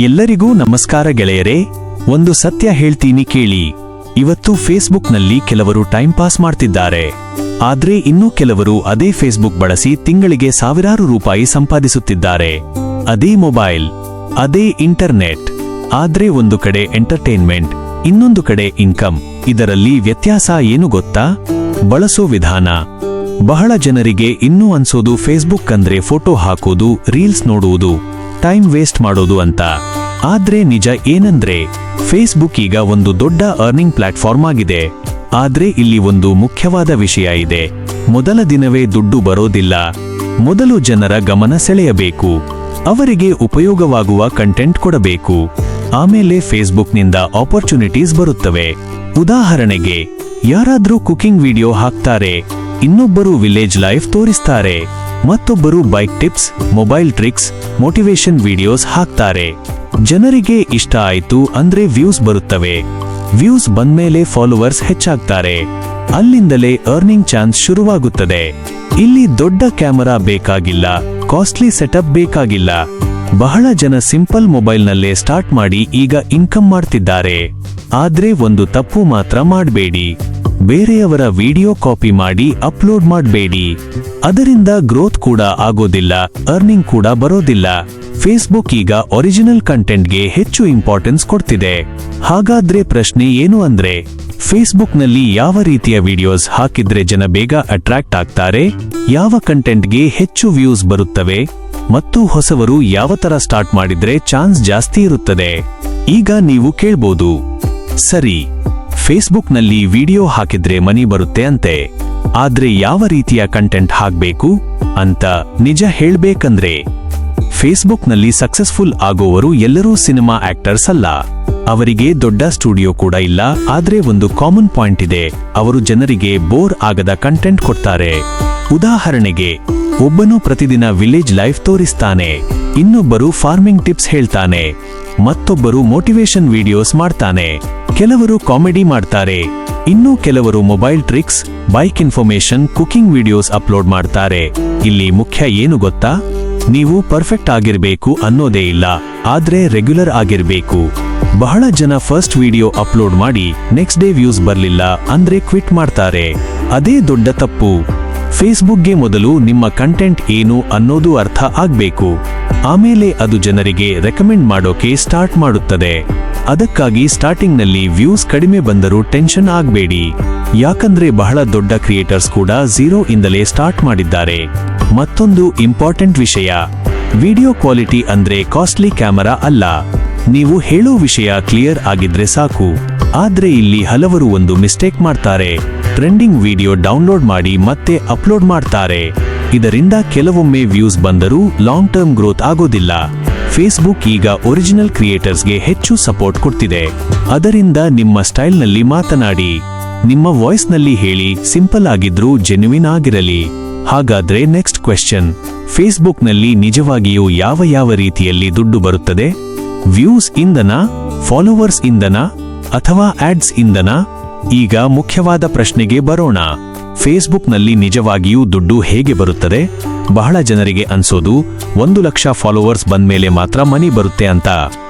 ಎಲ್ಲರಿಗೂ ನಮಸ್ಕಾರ ಗೆಳೆಯರೇ. ಒಂದು ಸತ್ಯ ಹೇಳ್ತೀನಿ ಕೇಳಿ. ಇವತ್ತು ಫೇಸ್ಬುಕ್ನಲ್ಲಿ ಕೆಲವರು ಟೈಮ್ ಪಾಸ್ ಮಾಡ್ತಿದ್ದಾರೆ. ಆದ್ರೆ ಇನ್ನೂ ಕೆಲವರು ಅದೇ ಫೇಸ್ಬುಕ್ ಬಳಸಿ ತಿಂಗಳಿಗೆ ಸಾವಿರಾರು ರೂಪಾಯಿ ಸಂಪಾದಿಸುತ್ತಿದ್ದಾರೆ. ಅದೇ ಮೊಬೈಲ್, ಅದೇ ಇಂಟರ್ನೆಟ್. ಆದ್ರೆ ಒಂದು ಕಡೆ ಎಂಟರ್ಟೈನ್ಮೆಂಟ್, ಇನ್ನೊಂದು ಕಡೆ ಇನ್ಕಮ್. ಇದರಲ್ಲಿ ವ್ಯತ್ಯಾಸ ಏನು ಗೊತ್ತಾ? ಬಳಸೋ ವಿಧಾನ. ಬಹಳ ಜನರಿಗೆ ಇನ್ನೂ ಅನ್ಸೋದು ಫೇಸ್ಬುಕ್ ಅಂದ್ರೆ ಫೋಟೋ ಹಾಕೋದು, ರೀಲ್ಸ್ ನೋಡುವುದು, ಟೈಮ್ ವೇಸ್ಟ್ ಮಾಡೋದು ಅಂತ. ಆದ್ರೆ ನಿಜ ಏನಂದ್ರೆ ಫೇಸ್ಬುಕ್ ಈಗ ಒಂದು ದೊಡ್ಡ ಅರ್ನಿಂಗ್ ಪ್ಲಾಟ್ಫಾರ್ಮ್ ಆಗಿದೆ. ಆದ್ರೆ ಇಲ್ಲಿ ಒಂದು ಮುಖ್ಯವಾದ ವಿಷಯ ಇದೆ. ಮೊದಲ ದಿನವೇ ದುಡ್ಡು ಬರೋದಿಲ್ಲ. ಮೊದಲು ಜನರ ಗಮನ ಸೆಳೆಯಬೇಕು, ಅವರಿಗೆ ಉಪಯೋಗವಾಗುವ ಕಂಟೆಂಟ್ ಕೊಡಬೇಕು. ಆಮೇಲೆ ಫೇಸ್ಬುಕ್ನಿಂದ ಆಪರ್ಚುನಿಟೀಸ್ ಬರುತ್ತವೆ. ಉದಾಹರಣೆಗೆ, ಯಾರಾದ್ರೂ ಕುಕಿಂಗ್ ವಿಡಿಯೋ ಹಾಕ್ತಾರೆ, ಇನ್ನೊಬ್ಬರು ವಿಲೇಜ್ ಲೈಫ್ ತೋರಿಸ್ತಾರೆ, ಮತ್ತೊಬ್ಬರು bike tips, mobile tricks, motivation videos ಹಾಕ್ತಾರೆ. ಜನರಿಗೆ ಇಷ್ಟ ಆಯ್ತು ಅಂದ್ರೆ ವ್ಯೂಸ್ ಬರುತ್ತವೆ. ವ್ಯೂಸ್ ಬಂದ್ಮೇಲೆ ಫಾಲೋವರ್ಸ್ ಹೆಚ್ಚಾಗ್ತಾರೆ. ಅಲ್ಲಿಂದಲೇ ಅರ್ನಿಂಗ್ ಚಾನ್ಸ್ ಶುರುವಾಗುತ್ತದೆ. ಇಲ್ಲಿ ದೊಡ್ಡ ಕ್ಯಾಮೆರಾ ಬೇಕಾಗಿಲ್ಲ, ಕಾಸ್ಟ್ಲಿ ಸೆಟಪ್ ಬೇಕಾಗಿಲ್ಲ. ಬಹಳ ಜನ ಸಿಂಪಲ್ ಮೊಬೈಲ್ನಲ್ಲೇ ಸ್ಟಾರ್ಟ್ ಮಾಡಿ ಈಗ ಇನ್ಕಮ್ ಮಾಡ್ತಿದ್ದಾರೆ. ಆದ್ರೆ ಒಂದು ತಪ್ಪು ಮಾತ್ರ ಮಾಡಬೇಡಿ. ಬೇರೆಯವರ ವಿಡಿಯೋ ಕಾಪಿ ಮಾಡಿ ಅಪ್ಲೋಡ್ ಮಾಡಬೇಡಿ. ಅದರಿಂದ ಗ್ರೋತ್ ಕೂಡ ಆಗೋದಿಲ್ಲ, ಅರ್ನಿಂಗ್ ಕೂಡ ಬರೋದಿಲ್ಲ. ಫೇಸ್ಬುಕ್ ಈಗ ಒರಿಜಿನಲ್ ಕಂಟೆಂಟ್ಗೆ ಹೆಚ್ಚು ಇಂಪಾರ್ಟೆನ್ಸ್ ಕೊಡ್ತಿದೆ. ಹಾಗಾದ್ರೆ ಪ್ರಶ್ನೆ ಏನು ಅಂದ್ರೆ, ಫೇಸ್ಬುಕ್ನಲ್ಲಿ ಯಾವ ರೀತಿಯ ವಿಡಿಯೋಸ್ ಹಾಕಿದ್ರೆ ಜನ ಬೇಗ ಅಟ್ರಾಕ್ಟ್ ಆಗ್ತಾರೆ, ಯಾವ ಕಂಟೆಂಟ್ಗೆ ಹೆಚ್ಚು ವ್ಯೂಸ್ ಬರುತ್ತವೆ, ಮತ್ತು ಹೊಸವರು ಯಾವ ತರ ಸ್ಟಾರ್ಟ್ ಮಾಡಿದ್ರೆ ಚಾನ್ಸ್ ಜಾಸ್ತಿ ಇರುತ್ತದೆ? ಈಗ ನೀವು ಕೇಳ್ಬೋದು, ಸರಿ, ಫೇಸ್ಬುಕ್ನಲ್ಲಿ ವಿಡಿಯೋ ಹಾಕಿದ್ರೆ ಮನಿ ಬರುತ್ತೆ ಅಂತೆ, ಆದ್ರೆ ಯಾವ ರೀತಿಯ ಕಂಟೆಂಟ್ ಹಾಕ್ಬೇಕು ಅಂತ ನಿಜ ಹೇಳ್ಬೇಕಂದ್ರೆ, ಫೇಸ್ಬುಕ್ನಲ್ಲಿ ಸಕ್ಸಸ್ಫುಲ್ ಆಗೋವರು ಎಲ್ಲರೂ ಸಿನಿಮಾ ಆಕ್ಟರ್ಸ್ ಅಲ್ಲ. ಅವರಿಗೆ ದೊಡ್ಡ ಸ್ಟುಡಿಯೋ ಕೂಡ ಇಲ್ಲ. ಆದ್ರೆ ಒಂದು ಕಾಮನ್ ಪಾಯಿಂಟ್ ಇದೆ, ಅವರು ಜನರಿಗೆ ಬೋರ್ ಆಗದ ಕಂಟೆಂಟ್ ಕೊಡ್ತಾರೆ. ಉದಾಹರಣೆಗೆ, ಒಬ್ಬನು ಪ್ರತಿದಿನ ವಿಲೇಜ್ ಲೈಫ್ ತೋರಿಸ್ತಾನೆ, ಇನ್ನೊಬ್ಬರು ಫಾರ್ಮಿಂಗ್ ಟಿಪ್ಸ್ ಹೇಳ್ತಾನೆ, ಮತ್ತೊಬ್ಬರು ಮೋಟಿವೇಶನ್ ವಿಡಿಯೋಸ್ ಮಾಡ್ತಾನೆ. ಕೆಲವರು ಕಾಮಿಡಿ ಮಾಡ್ತಾರೆ, ಇನ್ನೂ ಕೆಲವರು mobile tricks, bike information, cooking videos upload ಮಾಡ್ತಾರೆ. ಇಲ್ಲಿ ಮುಖ್ಯ ಏನು ಗೊತ್ತಾ? ನೀವು ಪರ್ಫೆಕ್ಟ್ ಆಗಿರ್ಬೇಕು ಅನ್ನೋದೇ ಇಲ್ಲ, ಆದ್ರೆ ರೆಗ್ಯುಲರ್ ಆಗಿರ್ಬೇಕು. ಬಹಳ ಜನ ಫಸ್ಟ್ ವಿಡಿಯೋ ಅಪ್ಲೋಡ್ ಮಾಡಿ ನೆಕ್ಸ್ಟ್ ಡೇ ವ್ಯೂಸ್ ಬರ್ಲಿಲ್ಲ ಅಂದ್ರೆ ಕ್ವಿಟ್ ಮಾಡ್ತಾರೆ. ಅದೇ ದೊಡ್ಡ ತಪ್ಪು. ಫೇಸ್ಬುಕ್ಗೆ ಮೊದಲು ನಿಮ್ಮ ಕಂಟೆಂಟ್ ಏನು ಅನ್ನೋದು ಅರ್ಥ ಆಗ್ಬೇಕು. ಆಮೇಲೆ ಅದು ಜನರಿಗೆ ರೆಕಮೆಂಡ್ ಮಾಡೋಕೆ ಸ್ಟಾರ್ಟ್ ಮಾಡುತ್ತದೆ. ಅದಕ್ಕಾಗಿ ಸ್ಟಾರ್ಟಿಂಗ್ನಲ್ಲಿ ವ್ಯೂಸ್ ಕಡಿಮೆ ಬಂದರೂ ಟೆನ್ಷನ್ ಆಗ್ಬೇಡಿ. ಯಾಕಂದ್ರೆ ಬಹಳ ದೊಡ್ಡ ಕ್ರಿಯೇಟರ್ಸ್ ಕೂಡ ಝೀರೋ ಇಂದಲೇ ಸ್ಟಾರ್ಟ್ ಮಾಡಿದ್ದಾರೆ. ಮತ್ತೊಂದು ಇಂಪಾರ್ಟೆಂಟ್ ವಿಷಯ, ವಿಡಿಯೋ ಕ್ವಾಲಿಟಿ ಅಂದ್ರೆ ಕಾಸ್ಟ್ಲಿ ಕ್ಯಾಮೆರಾ ಅಲ್ಲ. ನೀವು ಹೇಳೋ ವಿಷಯ ಕ್ಲಿಯರ್ ಆಗಿದ್ರೆ ಸಾಕು. ಆದ್ರೆ ಇಲ್ಲಿ ಹಲವರು ಒಂದು ಮಿಸ್ಟೇಕ್ ಮಾಡ್ತಾರೆ. ಟ್ರೆಂಡಿಂಗ್ ವಿಡಿಯೋ ಡೌನ್ಲೋಡ್ ಮಾಡಿ ಮತ್ತೆ ಅಪ್ಲೋಡ್ ಮಾಡ್ತಾರೆ. ಇದರಿಂದ ಕೆಲವೊಮ್ಮೆ ವ್ಯೂಸ್ ಬಂದರೂ ಲಾಂಗ್ ಟರ್ಮ್ ಗ್ರೋತ್ ಆಗೋದಿಲ್ಲ. ಫೇಸ್ಬುಕ್ ಈಗ ಒರಿಜಿನಲ್ ಕ್ರಿಯೇಟರ್ಸ್ಗೆ ಹೆಚ್ಚು ಸಪೋರ್ಟ್ ಕೊಡ್ತಿದೆ. ಅದರಿಂದ ನಿಮ್ಮ ಸ್ಟೈಲ್ನಲ್ಲಿ ಮಾತನಾಡಿ, ನಿಮ್ಮ ವಾಯ್ಸ್ನಲ್ಲಿ ಹೇಳಿ, ಸಿಂಪಲ್ ಆಗಿದ್ರೂ ಜೆನ್ಯುಯಿನ್ ಆಗಿರಲಿ. ಹಾಗಾದ್ರೆ ನೆಕ್ಸ್ಟ್ ಕ್ವೆಶ್ಚನ್, ಫೇಸ್ಬುಕ್ನಲ್ಲಿ ನಿಜವಾಗಿಯೂ ಯಾವ ರೀತಿಯಲ್ಲಿ ದುಡ್ಡು ಬರುತ್ತದೆ? ವ್ಯೂಸ್ ಇಂದನಾ, ಫಾಲೋವರ್ಸ್ ಇಂದನಾ, ಅಥವಾ ಆಡ್ಸ್ ಇಂದನಾ? ಈಗ ಮುಖ್ಯವಾದ ಪ್ರಶ್ನೆಗೆ ಬರೋಣ. ಫೇಸ್ಬುಕ್ನಲ್ಲಿ ನಿಜವಾಗಿಯೂ ದುಡ್ಡು ಹೇಗೆ ಬರುತ್ತದೆ? ಬಹಳ ಜನರಿಗೆ ಅನ್ಸೋದು 1 ಲಕ್ಷ ಫಾಲೋವರ್ಸ್ ಬಂದ್ಮೇಲೆ ಮಾತ್ರ ಮನಿ ಬರುತ್ತೆ ಅಂತ.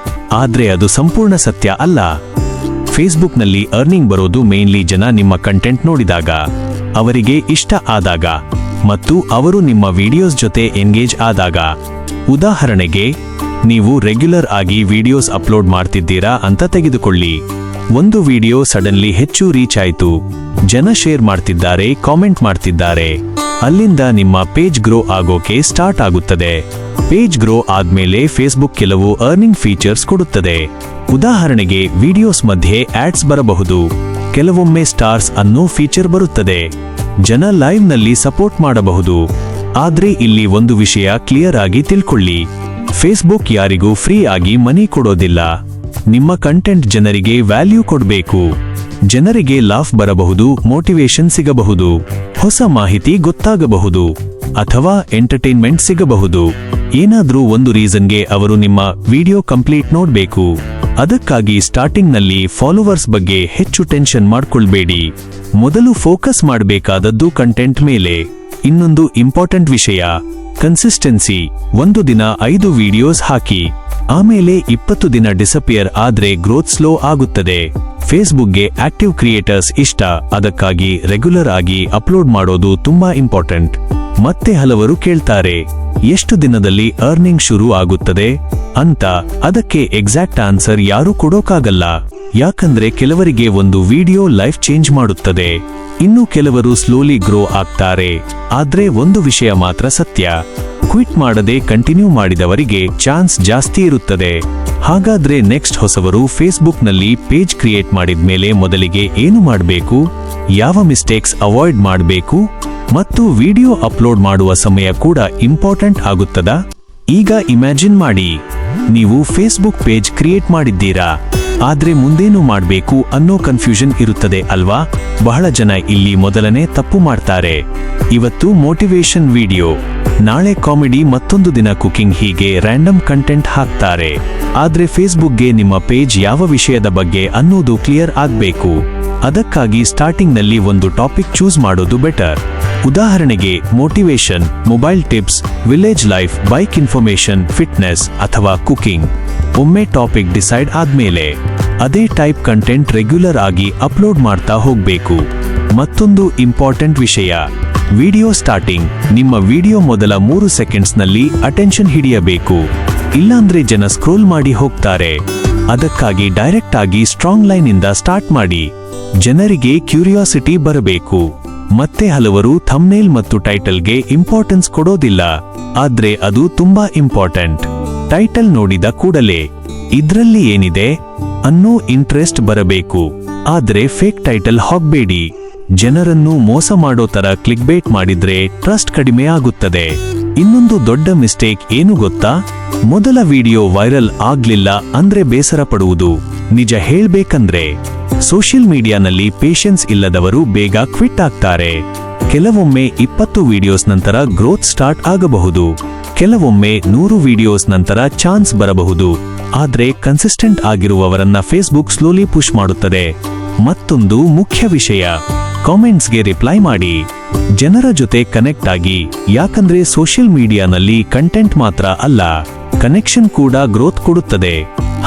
ಆದ್ರೆ ಅದು ಸಂಪೂರ್ಣ ಸತ್ಯ ಅಲ್ಲ. ಫೇಸ್ಬುಕ್ನಲ್ಲಿ ಅರ್ನಿಂಗ್ ಬರೋದು ಮೇನ್ಲಿ ಜನ ನಿಮ್ಮ ಕಂಟೆಂಟ್ ನೋಡಿದಾಗ, ಅವರಿಗೆ ಇಷ್ಟ ಆದಾಗ, ಮತ್ತು ಅವರು ನಿಮ್ಮ ವಿಡಿಯೋಸ್ ಜೊತೆ ಎಂಗೇಜ್ ಆದಾಗ. ಉದಾಹರಣೆಗೆ, ನೀವು ರೆಗ್ಯುಲರ್ ಆಗಿ ವಿಡಿಯೋಸ್ ಅಪ್ಲೋಡ್ ಮಾಡ್ತಿದ್ದೀರಾ ಅಂತ ತೆಗೆದುಕೊಳ್ಳಿ. ಒಂದು ವಿಡಿಯೋ ಸಡನ್ಲಿ ಹೆಚ್ಚು ರೀಚ್ ಆಯ್ತು, ಜನ ಶೇರ್ ಮಾಡ್ತಿದ್ದಾರೆ, ಕಾಮೆಂಟ್ ಮಾಡ್ತಿದ್ದಾರೆ. ಅಲ್ಲಿಂದ ನಿಮ್ಮ ಪೇಜ್ ಗ್ರೋ ಆಗೋಕೆ ಸ್ಟಾರ್ಟ್ ಆಗುತ್ತದೆ. ಪೇಜ್ ಗ್ರೋ ಆದ್ಮೇಲೆ ಫೇಸ್ಬುಕ್ ಕೆಲವು ಅರ್ನಿಂಗ್ ಫೀಚರ್ಸ್ ಕೊಡುತ್ತದೆ. ಉದಾಹರಣೆಗೆ, ವಿಡಿಯೋಸ್ ಮಧ್ಯೆ ಆಡ್ಸ್ ಬರಬಹುದು, ಕೆಲವೊಮ್ಮೆ ಸ್ಟಾರ್ಸ್ ಅನ್ನೋ ಫೀಚರ್ ಬರುತ್ತದೆ, ಜನ ಲೈವ್ ನಲ್ಲಿ ಸಪೋರ್ಟ್ ಮಾಡಬಹುದು. ಆದ್ರೆ ಇಲ್ಲಿ ಒಂದು ವಿಷಯ ಕ್ಲಿಯರ್ ಆಗಿ ತಿಳ್ಕೊಳ್ಳಿ, ಫೇಸ್ಬುಕ್ ಯಾರಿಗೂ ಫ್ರೀ ಆಗಿ ಮನಿ ಕೊಡೋದಿಲ್ಲ. ನಿಮ್ಮ ಕಂಟೆಂಟ್ ಜನರಿಗೆ ವ್ಯಾಲ್ಯೂ ಕೊಡಬೇಕು. ಜನರಿಗೆ ಲಾಫ್ ಬರಬಹುದು, ಮೋಟಿವೇಶನ್ ಸಿಗಬಹುದು, ಹೊಸ ಮಾಹಿತಿ ಗೊತ್ತಾಗಬಹುದು, ಅಥವಾ ಎಂಟರ್ಟೈನ್ಮೆಂಟ್ ಸಿಗಬಹುದು. ಏನಾದ್ರೂ ಒಂದು ರೀಸನ್ಗೆ ಅವರು ನಿಮ್ಮ ವಿಡಿಯೋ ಕಂಪ್ಲೀಟ್ ನೋಡ್ಬೇಕು. ಅದಕ್ಕಾಗಿ ಸ್ಟಾರ್ಟಿಂಗ್ನಲ್ಲಿ ಫಾಲೋವರ್ಸ್ ಬಗ್ಗೆ ಹೆಚ್ಚು ಟೆನ್ಷನ್ ಮಾಡ್ಕೊಳ್ಬೇಡಿ. ಮೊದಲು ಫೋಕಸ್ ಮಾಡಬೇಕಾದದ್ದು ಕಂಟೆಂಟ್ ಮೇಲೆ. ಇನ್ನೊಂದು ಇಂಪಾರ್ಟೆಂಟ್ ವಿಷಯ, ಕನ್ಸಿಸ್ಟೆನ್ಸಿ, ಒಂದು ದಿನ 5 ವಿಡಿಯೋಸ್ ಹಾಕಿ, ಆಮೇಲೆ 20 ದಿನ ಡಿಸಪಿಯರ್ ಆದ್ರೆ ಗ್ರೋತ್ ಸ್ಲೋ ಆಗುತ್ತದೆ. ಫೇಸ್ಬುಕ್ಗೆ ಆಕ್ಟಿವ್ ಕ್ರಿಯೇಟರ್ಸ್ ಇಷ್ಟ, ಅದಕ್ಕಾಗಿ ರೆಗ್ಯುಲರ್ ಆಗಿ ಅಪ್ಲೋಡ್ ಮಾಡೋದು ತುಂಬಾ ಇಂಪಾರ್ಟೆಂಟ್. ಮತ್ತೆ ಹಲವರು ಕೇಳ್ತಾರೆ, ಎಷ್ಟು ದಿನದಲ್ಲಿ ಅರ್ನಿಂಗ್ ಶುರು ಆಗುತ್ತದೆ ಅಂತ. ಅದಕ್ಕೆ ಎಕ್ಸಾಕ್ಟ್ ಆನ್ಸರ್ ಯಾರೂ ಕೊಡೋಕಾಗಲ್ಲ. ಯಾಕಂದ್ರೆ ಕೆಲವರಿಗೆ ಒಂದು ವಿಡಿಯೋ ಲೈಫ್ ಚೇಂಜ್ ಮಾಡುತ್ತದೆ, ಇನ್ನು ಕೆಲವರು ಸ್ಲೋಲಿ ಗ್ರೋ ಆಗ್ತಾರೆ. ಆದ್ರೆ ಒಂದು ವಿಷಯ ಮಾತ್ರ ಸತ್ಯ, ಕ್ವಿಟ್ ಮಾಡದೆ ಕಂಟಿನ್ಯೂ ಮಾಡಿದವರಿಗೆ ಚಾನ್ಸ್ ಜಾಸ್ತಿ ಇರುತ್ತದೆ. ಹಾಗಾದ್ರೆ ನೆಕ್ಸ್ಟ್ ಹೊಸವರು ಫೇಸ್ಬುಕ್ನಲ್ಲಿ ಪೇಜ್ ಕ್ರಿಯೇಟ್ ಮಾಡಿದ್ಮೇಲೆ ಮೊದಲಿಗೆ ಏನು ಮಾಡಬೇಕು, ಯಾವ ಮಿಸ್ಟೇಕ್ಸ್ ಅವಾಯ್ಡ್ ಮಾಡಬೇಕು, ಮತ್ತು ವಿಡಿಯೋ ಅಪ್ಲೋಡ್ ಮಾಡುವ ಸಮಯ ಕೂಡ ಇಂಪಾರ್ಟೆಂಟ್ ಆಗುತ್ತದಾ? ಈಗ ಇಮ್ಯಾಜಿನ್ ಮಾಡಿ, ನೀವು ಫೇಸ್ಬುಕ್ ಪೇಜ್ ಕ್ರಿಯೇಟ್ ಮಾಡಿದ್ದೀರಾ, ಆದ್ರೆ ಮುಂದೇನು ಮಾಡಬೇಕು ಅನ್ನೋ ಕನ್ಫ್ಯೂಷನ್ ಇರುತ್ತದೆ ಅಲ್ವಾ? ಬಹಳ ಜನ ಇಲ್ಲಿ ಮೊದಲನೇ ತಪ್ಪು ಮಾಡ್ತಾರೆ. ಇವತ್ತು ಮೋಟಿವೇಶನ್ ವಿಡಿಯೋ, ನಾಳೆ ಕಾಮಿಡಿ, ಮತ್ತೊಂದು ದಿನ ಕುಕಿಂಗ್, ಹೀಗೆ ರ್ಯಾಂಡಮ್ ಕಂಟೆಂಟ್ ಹಾಕ್ತಾರೆ. ಆದ್ರೆ ಫೇಸ್ಬುಕ್ಗೆ ನಿಮ್ಮ ಪೇಜ್ ಯಾವ ವಿಷಯದ ಬಗ್ಗೆ ಅನ್ನೋದು ಕ್ಲಿಯರ್ ಆಗ್ಬೇಕು. ಅದಕ್ಕಾಗಿ ಸ್ಟಾರ್ಟಿಂಗ್ನಲ್ಲಿ ಒಂದು ಟಾಪಿಕ್ ಚೂಸ್ ಮಾಡೋದು ಬೆಟರ್. ಉದಾಹರಣೆಗೆ motivation, mobile tips, village life, bike information, fitness ಅಥವಾ ಕುಕಿಂಗ್. ಒಮ್ಮೆ ಟಾಪಿಕ್ ಡಿಸೈಡ್ ಆದ್ಮೇಲೆ ಅದೇ ಟೈಪ್ ಕಂಟೆಂಟ್ ರೆಗ್ಯುಲರ್ ಆಗಿ ಅಪ್ಲೋಡ್ ಮಾಡ್ತಾ ಹೋಗ್ಬೇಕು. ಮತ್ತೊಂದು ಇಂಪಾರ್ಟೆಂಟ್ ವಿಷಯ, ವಿಡಿಯೋ ಸ್ಟಾರ್ಟಿಂಗ್. ನಿಮ್ಮ ವಿಡಿಯೋ ಮೊದಲ 3 ಸೆಕೆಂಡ್ಸ್ನಲ್ಲಿ ಅಟೆನ್ಷನ್ ಹಿಡಿಯಬೇಕು, ಇಲ್ಲಾಂದ್ರೆ ಜನ ಸ್ಕ್ರೋಲ್ ಮಾಡಿ ಹೋಗ್ತಾರೆ. ಅದಕ್ಕಾಗಿ ಡೈರೆಕ್ಟ್ ಆಗಿ ಸ್ಟ್ರಾಂಗ್ ಲೈನ್ ಇಂದ ಸ್ಟಾರ್ಟ್ ಮಾಡಿ, ಜನರಿಗೆ ಕ್ಯೂರಿಯಾಸಿಟಿ ಬರಬೇಕು. ಮತ್ತೆ ಹಲವರು ಥಂಬ್ನೇಲ್ ಮತ್ತು ಟೈಟಲ್ಗೆ ಇಂಪಾರ್ಟೆನ್ಸ್ ಕೊಡೋದಿಲ್ಲ, ಆದ್ರೆ ಅದು ತುಂಬಾ ಇಂಪಾರ್ಟೆಂಟ್. ಟೈಟಲ್ ನೋಡಿದ ಕೂಡಲೇ ಇದ್ರಲ್ಲಿ ಏನಿದೆ ಅನ್ನೋ ಇಂಟ್ರೆಸ್ಟ್ ಬರಬೇಕು. ಆದ್ರೆ ಫೇಕ್ ಟೈಟಲ್ ಹಾಕ್ಬೇಡಿ, ಜನರನ್ನು ಮೋಸ ಮಾಡೋ ತರ ಕ್ಲಿಕ್ಬೇಟ್ ಮಾಡಿದ್ರೆ ಟ್ರಸ್ಟ್ ಕಡಿಮೆ ಆಗುತ್ತದೆ. ಇನ್ನೊಂದು ದೊಡ್ಡ ಮಿಸ್ಟೇಕ್ ಏನು ಗೊತ್ತಾ? ಮೊದಲ ವಿಡಿಯೋ ವೈರಲ್ ಆಗ್ಲಿಲ್ಲ ಅಂದ್ರೆ ಬೇಸರ ಪಡುವುದು. ನಿಜ ಹೇಳ್ಬೇಕಂದ್ರೆ ಸೋಷಿಯಲ್ ಮೀಡಿಯಾನಲ್ಲಿ ಪೇಷನ್ಸ್ ಇಲ್ಲದವರು ಬೇಗ ಕ್ವಿಟ್ ಆಗ್ತಾರೆ. ಕೆಲವೊಮ್ಮೆ 20 ವಿಡಿಯೋಸ್ ನಂತರ ಗ್ರೋತ್ ಸ್ಟಾರ್ಟ್ ಆಗಬಹುದು, ಕೆಲವೊಮ್ಮೆ 100 ವಿಡಿಯೋಸ್ ನಂತರ ಚಾನ್ಸ್ ಬರಬಹುದು. ಆದ್ರೆ ಕನ್ಸಿಸ್ಟೆಂಟ್ ಆಗಿರುವವರನ್ನ ಫೇಸ್ಬುಕ್ ಸ್ಲೋಲಿ ಪುಷ್ ಮಾಡುತ್ತದೆ. ಮತ್ತೊಂದು ಮುಖ್ಯ ವಿಷಯ, ಕಾಮೆಂಟ್ಸ್ಗೆ ರಿಪ್ಲೈ ಮಾಡಿ, ಜನರ ಜೊತೆ ಕನೆಕ್ಟ್ ಆಗಿ. ಯಾಕಂದ್ರೆ ಸೋಷಿಯಲ್ ಮೀಡಿಯಾನಲ್ಲಿ ಕಂಟೆಂಟ್ ಮಾತ್ರ ಅಲ್ಲ, ಕನೆಕ್ಷನ್ ಕೂಡ ಗ್ರೋತ್ ಕೊಡುತ್ತದೆ.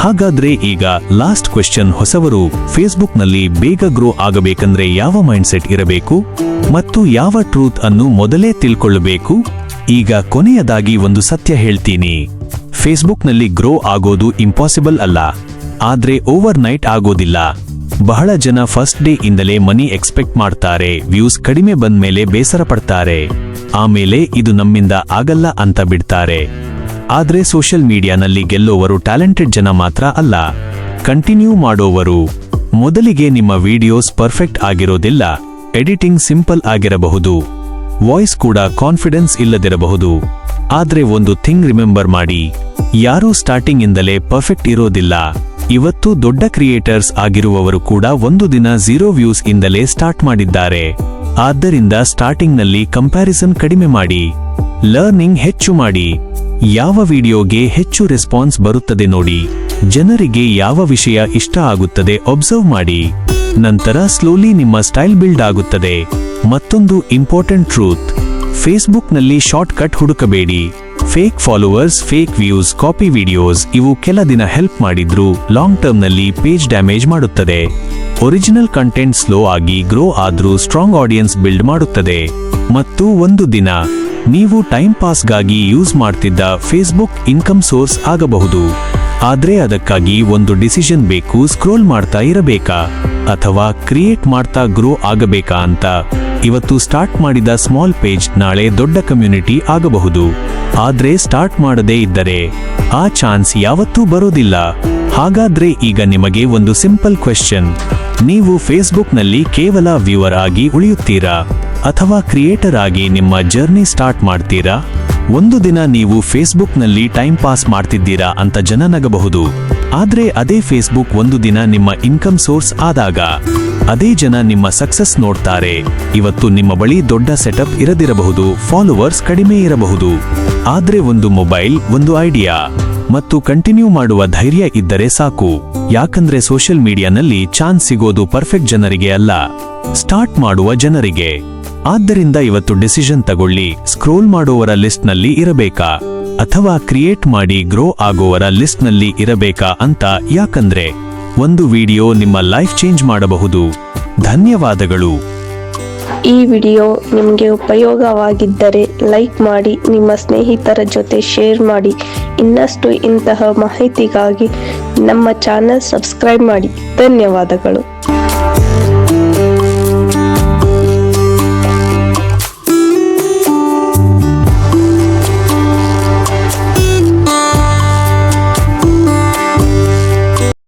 ಹಾಗಾದ್ರೆ ಈಗ ಲಾಸ್ಟ್ ಕ್ವೆಶ್ಚನ್, ಹೊಸವರು ಫೇಸ್ಬುಕ್ನಲ್ಲಿ ಬೇಗ ಗ್ರೋ ಆಗಬೇಕಂದ್ರೆ ಯಾವ ಮೈಂಡ್ಸೆಟ್ ಇರಬೇಕು ಮತ್ತು ಯಾವ ಟ್ರೂತ್ ಅನ್ನು ಮೊದಲೇ ತಿಳ್ಕೊಳ್ಳಬೇಕು? ಈಗ ಕೊನೆಯದಾಗಿ ಒಂದು ಸತ್ಯ ಹೇಳ್ತೀನಿ, ಫೇಸ್ಬುಕ್ನಲ್ಲಿ ಗ್ರೋ ಆಗೋದು ಇಂಪಾಸಿಬಲ್ ಅಲ್ಲ, ಆದ್ರೆ ಓವರ್ ನೈಟ್ ಆಗೋದಿಲ್ಲ. ಬಹಳ ಜನ ಫಸ್ಟ್ ಡೇ ಇಂದಲೇ ಮನಿ ಎಕ್ಸ್ಪೆಕ್ಟ್ ಮಾಡ್ತಾರೆ, ವ್ಯೂಸ್ ಕಡಿಮೆ ಬಂದ್ಮೇಲೆ ಬೇಸರ ಪಡ್ತಾರೆ, ಆಮೇಲೆ ಇದು ನಮ್ಮಿಂದ ಆಗಲ್ಲ ಅಂತ ಬಿಡ್ತಾರೆ. ಆದ್ರೆ ಸೋಷಿಯಲ್ ಮೀಡಿಯಾನಲ್ಲಿ ಗೆಲ್ಲೋವರು ಟ್ಯಾಲೆಂಟೆಡ್ ಜನ ಮಾತ್ರ ಅಲ್ಲ, ಕಂಟಿನ್ಯೂ ಮಾಡೋವರು. ಮೊದಲಿಗೆ ನಿಮ್ಮ ವಿಡಿಯೋಸ್ ಪರ್ಫೆಕ್ಟ್ ಆಗಿರೋದಿಲ್ಲ, ಎಡಿಟಿಂಗ್ ಸಿಂಪಲ್ ಆಗಿರಬಹುದು, ವಾಯ್ಸ್ ಕೂಡ ಕಾನ್ಫಿಡೆನ್ಸ್ ಇಲ್ಲದಿರಬಹುದು. ಆದ್ರೆ ಒಂದು ಥಿಂಗ್ ರಿಮೆಂಬರ್ ಮಾಡಿ, ಯಾರೂ ಸ್ಟಾರ್ಟಿಂಗ್ ಇಂದಲೇ ಪರ್ಫೆಕ್ಟ್ ಇರೋದಿಲ್ಲ. ಇವತ್ತು ದೊಡ್ಡ ಕ್ರಿಯೇಟರ್ಸ್ ಆಗಿರುವವರು ಕೂಡ ಒಂದು ದಿನ 0 ವ್ಯೂಸ್ ಇಂದಲೇ ಸ್ಟಾರ್ಟ್ ಮಾಡಿದ್ದಾರೆ. ಆದ್ದರಿಂದ ಸ್ಟಾರ್ಟಿಂಗ್ನಲ್ಲಿ ಕಂಪ್ಯಾರಿಸನ್ ಕಡಿಮೆ ಮಾಡಿ, ಲರ್ನಿಂಗ್ ಹೆಚ್ಚು ಮಾಡಿ. ಯಾವ ವಿಡಿಯೋಗೆ ಹೆಚ್ಚು ರೆಸ್ಪಾನ್ಸ್ ಬರುತ್ತದೆ ನೋಡಿ, ಜನರಿಗೆ ಯಾವ ವಿಷಯ ಇಷ್ಟ ಆಗುತ್ತದೆ ಒಬ್ಸರ್ವ್ ಮಾಡಿ, ನಂತರ ಸ್ಲೋಲಿ ನಿಮ್ಮ ಸ್ಟೈಲ್ ಬಿಲ್ಡ್ ಆಗುತ್ತದೆ. ಮತ್ತೊಂದು ಇಂಪಾರ್ಟೆಂಟ್ ಟ್ರೂತ್, ಫೇಸ್ಬುಕ್ನಲ್ಲಿ ಶಾರ್ಟ್ ಕಟ್ ಹುಡುಕಬೇಡಿ. Fake followers, fake views, copy videos ಇವು ಕೆಲ ದಿನ ಹೆಲ್ಪ್ ಮಾಡಿದ್ರು ಲಾಂಗ್ ಟರ್ಮ್ನಲ್ಲಿ ಪೇಜ್ ಡ್ಯಾಮೇಜ್ ಮಾಡುತ್ತದೆ. ಒರಿಜಿನಲ್ ಕಂಟೆಂಟ್ ಸ್ಲೋ ಆಗಿ ಗ್ರೋ ಆದ್ರೂ ಸ್ಟ್ರಾಂಗ್ ಆಡಿಯನ್ಸ್ ಬಿಲ್ಡ್ ಮಾಡುತ್ತದೆ. ಮತ್ತು ಒಂದು ದಿನ ನೀವು ಟೈಮ್ ಪಾಸ್ಗಾಗಿ ಯೂಸ್ ಮಾಡ್ತಿದ್ದ ಫೇಸ್ಬುಕ್ ಇನ್ಕಮ್ ಸೋರ್ಸ್ ಆಗಬಹುದು. ಆದ್ರೆ ಅದಕ್ಕಾಗಿ ಒಂದು ಡಿಸಿಷನ್ ಬೇಕು, ಸ್ಕ್ರೋಲ್ ಮಾಡ್ತಾ ಇರಬೇಕಾ ಅಥವಾ ಕ್ರಿಯೇಟ್ ಮಾಡ್ತಾ ಗ್ರೋ ಆಗಬೇಕಾ ಅಂತ. ಇವತ್ತು ಸ್ಟಾರ್ಟ್ ಮಾಡಿದ ಸ್ಮಾಲ್ ಪೇಜ್ ನಾಳೆ ದೊಡ್ಡ ಕಮ್ಯುನಿಟಿ ಆಗಬಹುದು. ಆದ್ರೆ ಸ್ಟಾರ್ಟ್ ಮಾಡದೇ ಇದ್ದರೆ ಆ ಚಾನ್ಸ್ ಯಾವತ್ತೂ ಬರೋದಿಲ್ಲ. ಹಾಗಾದ್ರೆ ಈಗ ನಿಮಗೆ ಒಂದು ಸಿಂಪಲ್ ಕ್ವೆಶ್ಚನ್, ನೀವು ಫೇಸ್ಬುಕ್ನಲ್ಲಿ ಕೇವಲ ವ್ಯೂವರ್ ಆಗಿ ಉಳಿಯುತ್ತೀರಾ ಅಥವಾ ಕ್ರಿಯೇಟರ್ ಆಗಿ ನಿಮ್ಮ ಜರ್ನಿ ಸ್ಟಾರ್ಟ್ ಮಾಡ್ತೀರಾ? ಒಂದು ದಿನ ನೀವು ಫೇಸ್ಬುಕ್ನಲ್ಲಿ ಟೈಮ್ ಪಾಸ್ ಮಾಡ್ತಿದ್ದೀರಾ ಅಂತ ಜನ ನಗಬಹುದು. ಆದ್ರೆ ಅದೇ ಫೇಸ್ಬುಕ್ ಒಂದು ದಿನ ನಿಮ್ಮ ಇನ್ಕಮ್ ಸೋರ್ಸ್ ಆದಾಗ ಅದೇ ಜನ ನಿಮ್ಮ ಸಕ್ಸಸ್ ನೋಡ್ತಾರೆ. ಇವತ್ತು ನಿಮ್ಮ ಬಳಿ ದೊಡ್ಡ ಸೆಟಪ್ ಇರದಿರಬಹುದು, ಫಾಲೋವರ್ಸ್ ಕಡಿಮೆ ಇರಬಹುದು, ಆದ್ರೆ ಒಂದು ಮೊಬೈಲ್, ಒಂದು ಐಡಿಯಾ ಮತ್ತು ಕಂಟಿನ್ಯೂ ಮಾಡುವ ಧೈರ್ಯ ಇದ್ದರೆ ಸಾಕು. ಯಾಕಂದ್ರೆ ಸೋಷಿಯಲ್ ಮೀಡಿಯಾನಲ್ಲಿ ಚಾನ್ಸ್ ಸಿಗೋದು ಪರ್ಫೆಕ್ಟ್ ಜನರಿಗೆ ಅಲ್ಲ, ಸ್ಟಾರ್ಟ್ ಮಾಡುವ ಜನರಿಗೆ. ಆದ್ದರಿಂದ ಇವತ್ತು ಡಿಸಿಷನ್ ತಗೊಳ್ಳಿ, ಸ್ಕ್ರೋಲ್ ಮಾಡೋವರ ಲಿಸ್ಟ್ನಲ್ಲಿ ಇರಬೇಕಾ ಅಥವಾ ಕ್ರಿಯೇಟ್ ಮಾಡಿ ಗ್ರೋ ಆಗೋವರ ಲಿಸ್ಟ್ನಲ್ಲಿ ಇರಬೇಕಾ ಅಂತ. ಯಾಕಂದ್ರೆ ಒಂದು ವಿಡಿಯೋ ನಿಮ್ಮ ಲೈಫ್ ಚೇಂಜ್ ಮಾಡಬಹುದು. ಧನ್ಯವಾದಗಳು. ಈ ವಿಡಿಯೋ ನಿಮಗೆ ಉಪಯೋಗವಾಗಿದ್ದರೆ ಲೈಕ್ ಮಾಡಿ, ನಿಮ್ಮ ಸ್ನೇಹಿತರ ಜೊತೆ ಶೇರ್ ಮಾಡಿ. ಇನ್ನಷ್ಟು ಇಂತಹ ಮಾಹಿತಿಗಾಗಿ ನಮ್ಮ ಚಾನೆಲ್ ಸಬ್ಸ್ಕ್ರೈಬ್ ಮಾಡಿ. ಧನ್ಯವಾದಗಳು.